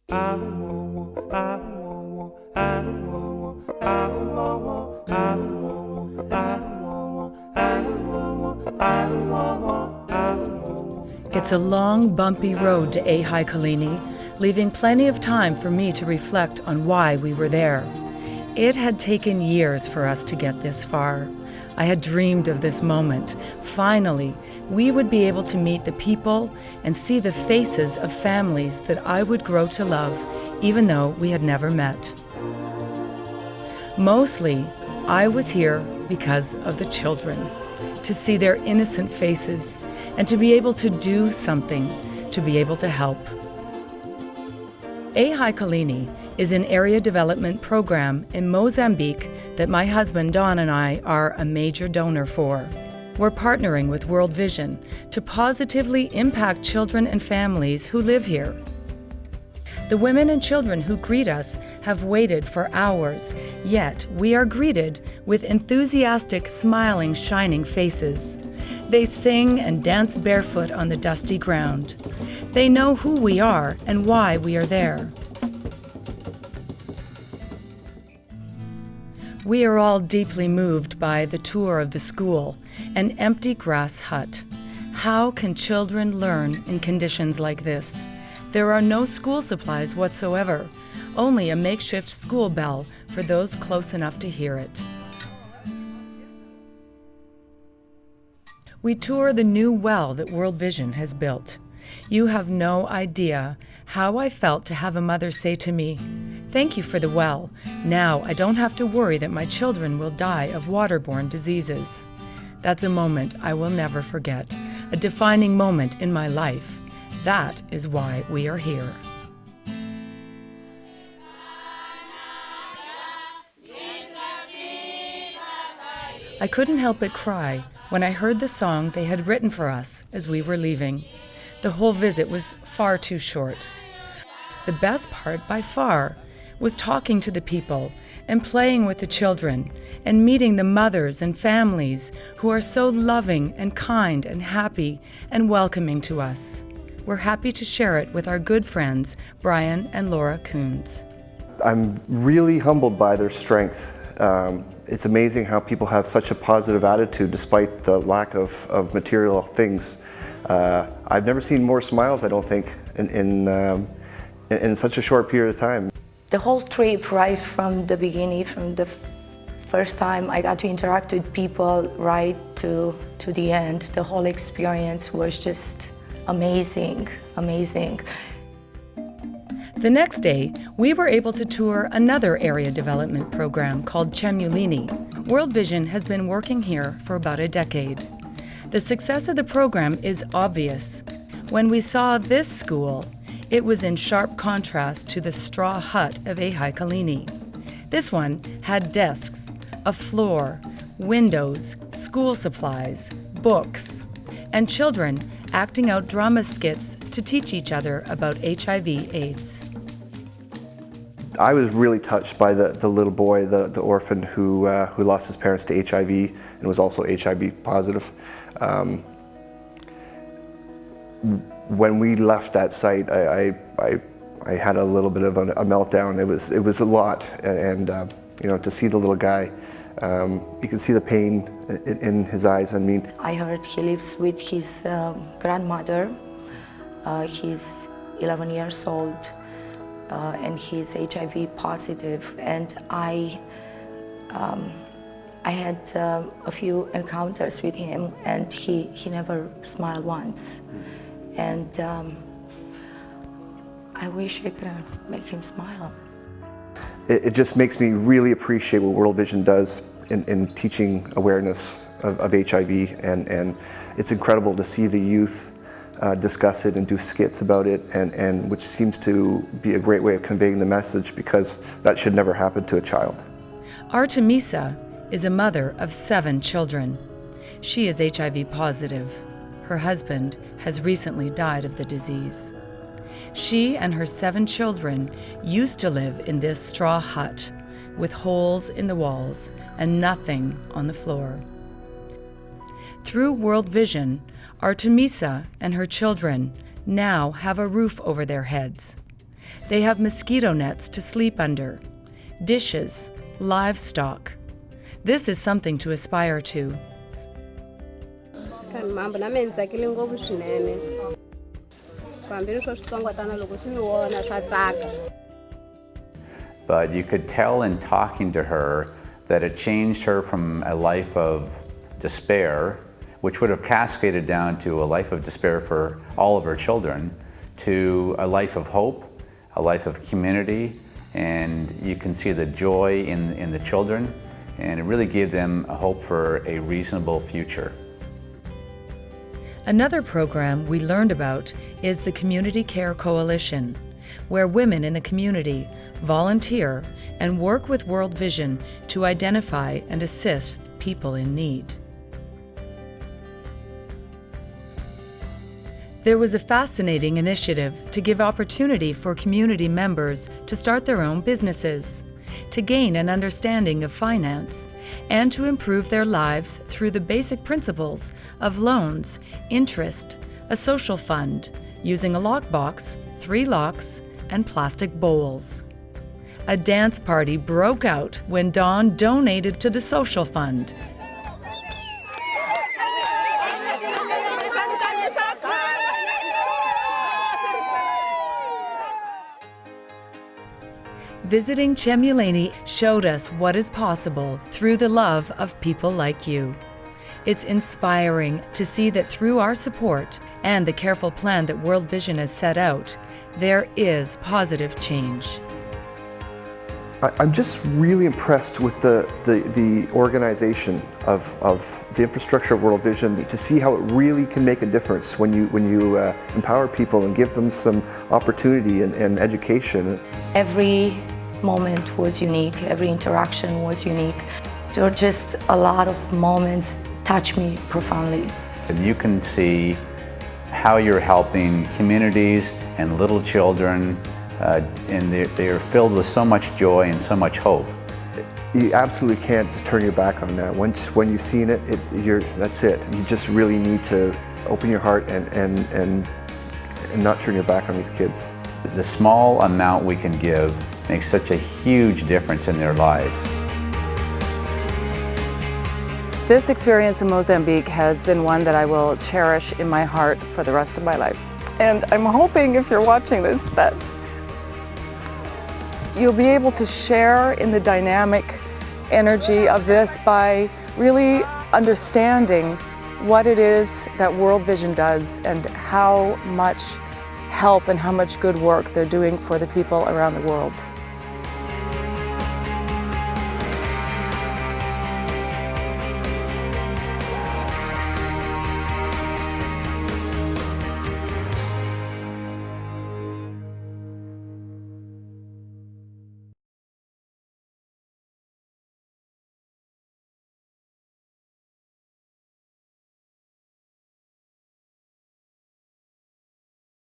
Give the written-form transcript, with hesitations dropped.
It's a long, bumpy road to Kalini, leaving plenty of time for me to reflect on why we were there. It had taken years for us to get this far. I had dreamed of this moment. Finally, we would be able to meet the people and see the faces of families that I would grow to love, even though we had never met. Mostly, I was here because of the children, to see their innocent faces and to be able to do something, to be able to help. Kalini is an area development program in Mozambique that my husband Don and I are a major donor for. We're partnering with World Vision to positively impact children and families who live here. The women and children who greet us have waited for hours, yet we are greeted with enthusiastic, smiling, shining faces. They sing and dance barefoot on the dusty ground. They know who we are and why we are there. We are all deeply moved by the tour of the school, an empty grass hut. How can children learn in conditions like this? There are no school supplies whatsoever, only a makeshift school bell for those close enough to hear it. We tour the new well that World Vision has built. You have no idea how I felt to have a mother say to me, "Thank you for the well. Now I don't have to worry that my children will die of waterborne diseases." That's a moment I will never forget, a defining moment in my life. That is why we are here. I couldn't help but cry when I heard the song they had written for us as we were leaving. The whole visit was far too short. The best part, by far, was talking to the people and playing with the children and meeting the mothers and families who are so loving and kind and happy and welcoming to us. We're happy to share it with our good friends, Brian and Laura Coons. I'm really humbled by their strength. It's amazing how people have such a positive attitude despite the lack of material things. I've never seen more smiles, I don't think, in such a short period of time. The whole trip, right from the beginning, from the first time I got to interact with people right to the end, the whole experience was just amazing, amazing. The next day, we were able to tour another area development program called Chemulini. World Vision has been working here for about a decade. The success of the program is obvious. When we saw this school, it was in sharp contrast to the straw hut of Kalini. This one had desks, a floor, windows, school supplies, books, and children acting out drama skits to teach each other about HIV/AIDS. I was really touched by the little boy, the orphan who lost his parents to HIV and was also HIV positive. When we left that site, I had a little bit of a meltdown. It was a lot, and to see the little guy, you can see the pain in his eyes. I mean, I heard he lives with his grandmother. He's 11 years old, and he's HIV positive. And I had a few encounters with him, and he never smiled once. And I wish I could make him smile. It just makes me really appreciate what World Vision does in teaching awareness of HIV, and it's incredible to see the youth discuss it and do skits about it, and which seems to be a great way of conveying the message, because that should never happen to a child. Artemisa is a mother of 7 children. She is HIV positive. Her husband has recently died of the disease. She and her 7 children used to live in this straw hut with holes in the walls and nothing on the floor. Through World Vision, Artemisa and her children now have a roof over their heads. They have mosquito nets to sleep under, dishes, livestock. This is something to aspire to. But you could tell in talking to her that it changed her from a life of despair, which would have cascaded down to a life of despair for all of her children, to a life of hope, a life of community, and you can see the joy in the children, and it really gave them a hope for a reasonable future. Another program we learned about is the Community Care Coalition, where women in the community volunteer and work with World Vision to identify and assist people in need. There was a fascinating initiative to give opportunity for community members to start their own businesses, to gain an understanding of finance, and to improve their lives through the basic principles of loans, interest, a social fund, using a lockbox, 3 locks, and plastic bowls. A dance party broke out when Dawn donated to the social fund. Visiting Chemuleni showed us what is possible through the love of people like you. It's inspiring to see that through our support and the careful plan that World Vision has set out, there is positive change. I'm just really impressed with the organization of the infrastructure of World Vision, to see how it really can make a difference when you empower people and give them some opportunity and education. Every moment was unique, every interaction was unique. There were just a lot of moments touch me profoundly. And you can see how you're helping communities and little children, and they're filled with so much joy and so much hope. You absolutely can't turn your back on that. When you've seen it, that's it. You just really need to open your heart and not turn your back on these kids. The small amount we can give makes such a huge difference in their lives. This experience in Mozambique has been one that I will cherish in my heart for the rest of my life. And I'm hoping, if you're watching this, that you'll be able to share in the dynamic energy of this by really understanding what it is that World Vision does and how much help and how much good work they're doing for the people around the world.